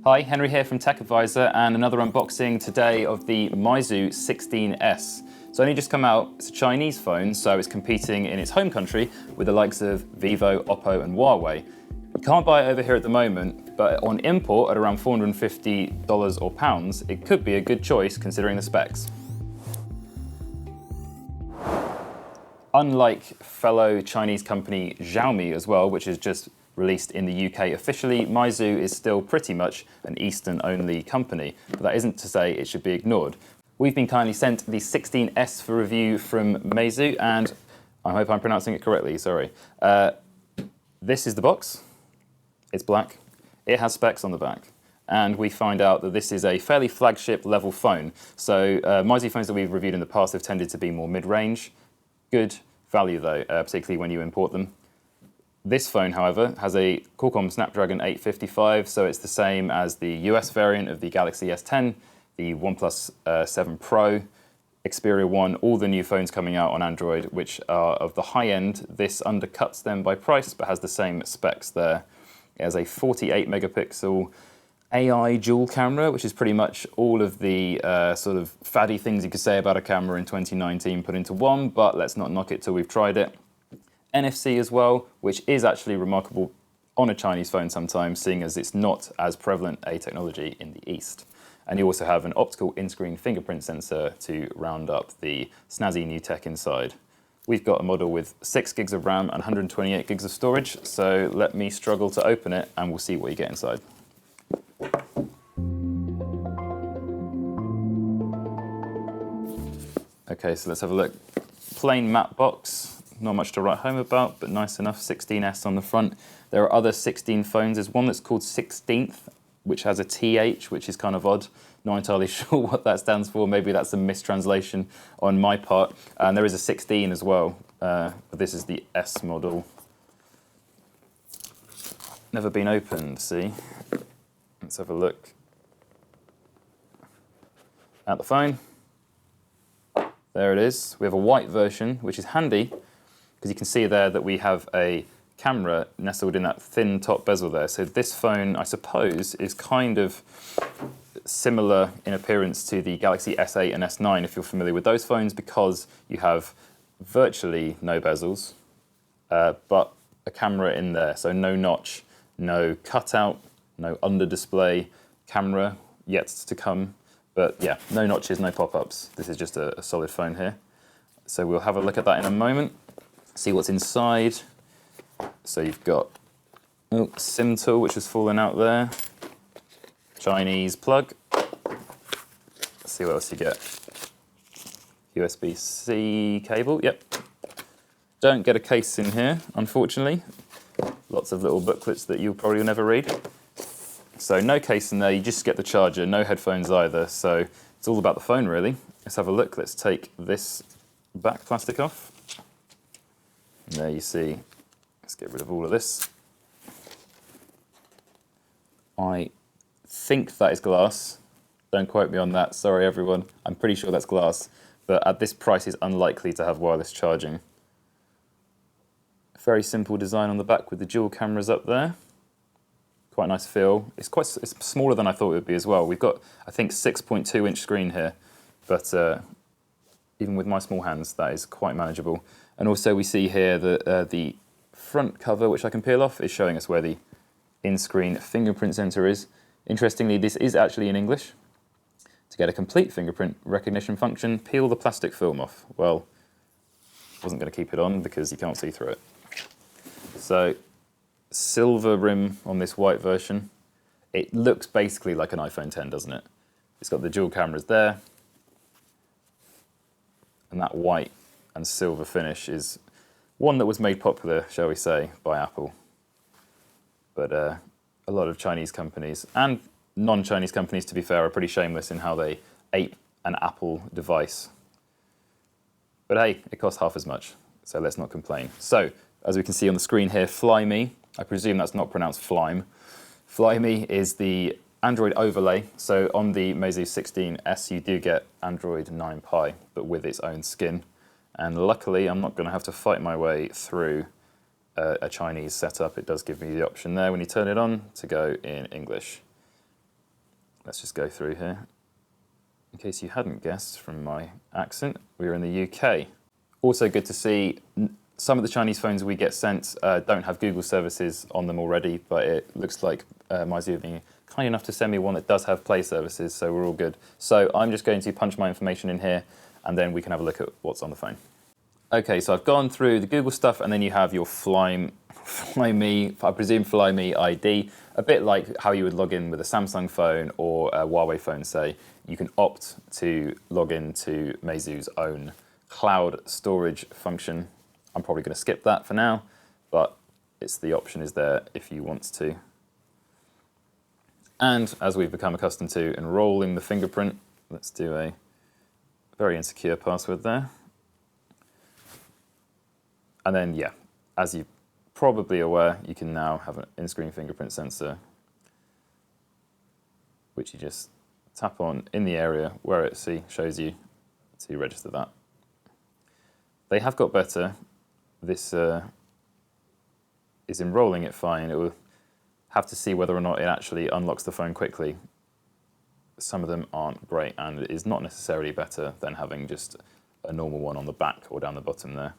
Hi, Henry here from Tech Advisor, and another unboxing today of the Meizu 16S. It's only just come out. It's a Chinese phone, so it's competing in its home country with the likes of Vivo, Oppo and Huawei. You can't buy it over here at the moment, but on import at around $450 or pounds, it could be a good choice considering the specs. Unlike fellow Chinese company Xiaomi as well, which is just released in the UK officially, Meizu is still pretty much an Eastern-only company, but that isn't to say it should be ignored. We've been kindly sent the 16S for review from Meizu, and I hope I'm pronouncing it correctly, sorry. This is the box. It's black. It has specs on the back. And we find out that this is a fairly flagship level phone. So Meizu phones that we've reviewed in the past have tended to be more mid-range. Good value though, particularly when you import them. This phone, however, has a Qualcomm Snapdragon 855, so it's the same as the US variant of the Galaxy S10, the OnePlus 7 Pro, Xperia 1, all the new phones coming out on Android, which are of the high end. This undercuts them by price, but has the same specs there. It has a 48 megapixel AI dual camera, which is pretty much all of the sort of faddy things you could say about a camera in 2019 put into one, but let's not knock it till we've tried it. NFC as well, which is actually remarkable on a Chinese phone sometimes, seeing as it's not as prevalent a technology in the East. And you also have an optical in-screen fingerprint sensor to round up the snazzy new tech inside. We've got a model with 6 gigs of RAM and 128 gigs of storage, so let me struggle to open it and we'll see what you get inside. Okay, so let's have a look. Plain matte box. Not much to write home about, but nice enough. 16S on the front. There are other 16 phones. There's one that's called 16th, which has a TH, which is kind of odd. Not entirely sure what that stands for. Maybe that's a mistranslation on my part. And there is a 16 as well, but this is the S model. Never been opened, see? Let's have a look at the phone. There it is. We have a white version, which is handy, because you can see there that we have a camera nestled in that thin top bezel there. So this phone, I suppose, is kind of similar in appearance to the Galaxy S8 and S9, if you're familiar with those phones, because you have virtually no bezels, but a camera in there. So no notch, no cutout, no under display camera yet to come. But yeah, no notches, no pop-ups. This is just a solid phone here. So we'll have a look at that in a moment. See what's inside. So you've got SIM tool, which has fallen out there. Chinese plug. Let's see what else you get. USB-C cable, yep. Don't get a case in here, unfortunately. Lots of little booklets that you'll probably never read. So no case in there, you just get the charger, no headphones either. So it's all about the phone, really. Let's have a look. Let's take this back plastic off. And there you see, let's get rid of all of this. I think that is glass. Don't quote me on that, sorry everyone. I'm pretty sure that's glass, but at this price it's unlikely to have wireless charging. Very simple design on the back with the dual cameras up there. Quite nice feel. It's smaller than I thought it would be as well. We've got, I think, 6.2 inch screen here, but even with my small hands, that is quite manageable. And also we see here that the front cover, which I can peel off, is showing us where the in-screen fingerprint sensor is. Interestingly, this is actually in English. To get a complete fingerprint recognition function, peel the plastic film off. Well, I wasn't going to keep it on because you can't see through it. So, silver rim on this white version. It looks basically like an iPhone 10, doesn't it? It's got the dual cameras there. And that white and silver finish is one that was made popular, shall we say, by Apple. But a lot of Chinese companies, and non-Chinese companies to be fair, are pretty shameless in how they ape an Apple device. But hey, it costs half as much, so let's not complain. So, as we can see on the screen here, Flyme, I presume that's not pronounced Flyme. Flyme is the Android overlay. So on the Meizu 16S, you do get Android 9 Pie, but with its own skin. And luckily, I'm not going to have to fight my way through a Chinese setup. It does give me the option there when you turn it on to go in English. let's just go through here. In case you hadn't guessed from my accent, we're in the UK. Also good to see some of the Chinese phones we get sent don't have Google services on them already, but it looks like Meizu have been kind enough to send me one that does have Play services, so we're all good. So I'm just going to punch my information in here, and then we can have a look at what's on the phone. Okay, so I've gone through the Google stuff, and then you have your Flyme, I presume Flyme ID, a bit like how you would log in with a Samsung phone or a Huawei phone, say. You can opt to log into Meizu's own cloud storage function. I'm probably going to skip that for now, but the option is there if you want to. And as we've become accustomed to, enrolling the fingerprint. Let's do a very insecure password there. And then, yeah, as you're probably aware, you can now have an in-screen fingerprint sensor, which you just tap on in the area where it shows you to register that. They have got better. This is enrolling it fine. It will have to see whether or not it actually unlocks the phone quickly. Some of them aren't great, and it is not necessarily better than having just a normal one on the back or down the bottom there.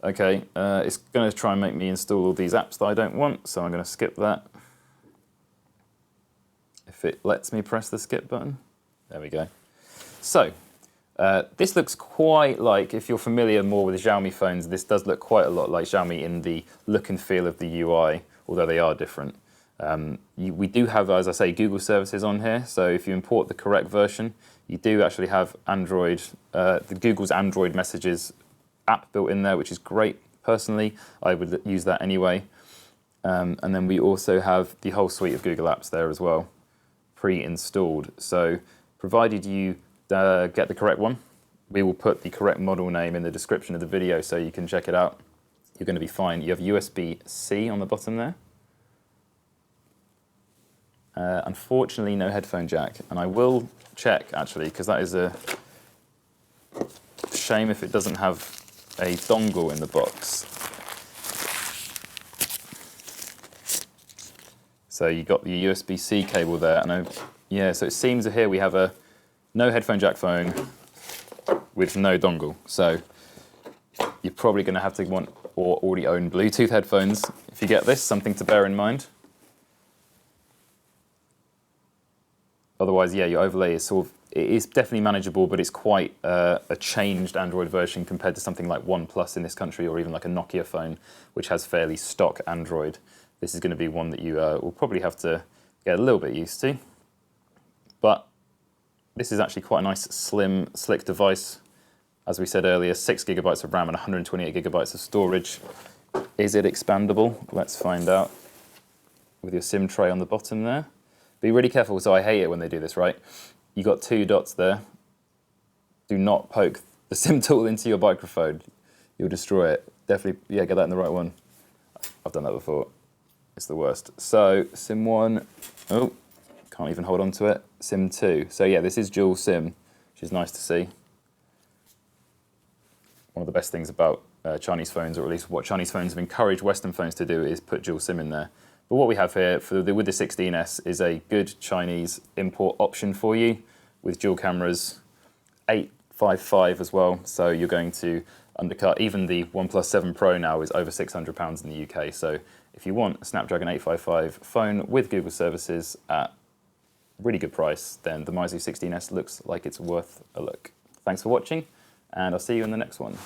Okay, it's going to try and make me install all these apps that I don't want, so I'm going to skip that. If it lets me press the skip button. There we go. So, this looks quite like, if you're familiar more with Xiaomi phones, this does look quite a lot like Xiaomi in the look and feel of the UI, although they are different. We do have, as I say, Google services on here, so if you import the correct version, you do actually have Android, the Google's Android Messages app built in there, which is great. Personally, I would use that anyway. And then we also have the whole suite of Google apps there as well, pre-installed. So provided you get the correct one, we will put the correct model name in the description of the video so you can check it out. You're going to be fine. You have USB-C on the bottom there. Unfortunately, no headphone jack. And I will check, actually, because that is a shame if it doesn't have a dongle in the box. So you got the USB-C cable there, and yeah, so it seems here we have a no headphone jack phone with no dongle. So you're probably going to have to want or already own Bluetooth headphones if you get this, something to bear in mind. Otherwise, yeah, your overlay is it is definitely manageable, but it's quite a changed Android version compared to something like OnePlus in this country, or even like a Nokia phone, which has fairly stock Android. This is going to be one that you will probably have to get a little bit used to. But this is actually quite a nice, slim, slick device. As we said earlier, 6 GB of RAM and 128 GB of storage. Is it expandable? Let's find out. With your SIM tray on the bottom there. Be really careful, so I hate it when they do this, right? You got 2 dots there. Do not poke the SIM tool into your microphone. You'll destroy it. Definitely, yeah, get that in the right one. I've done that before. It's the worst. So, SIM 1, oh, can't even hold on to it. SIM 2. So yeah, this is dual SIM, which is nice to see. One of the best things about Chinese phones, or at least what Chinese phones have encouraged Western phones to do, is put dual SIM in there. But what we have here with the 16S is a good Chinese import option for you with dual cameras, 855 as well. So you're going to undercut, even the OnePlus 7 Pro now is over £600 in the UK. So if you want a Snapdragon 855 phone with Google services at really good price, then the Meizu 16S looks like it's worth a look. Thanks for watching, and I'll see you in the next one.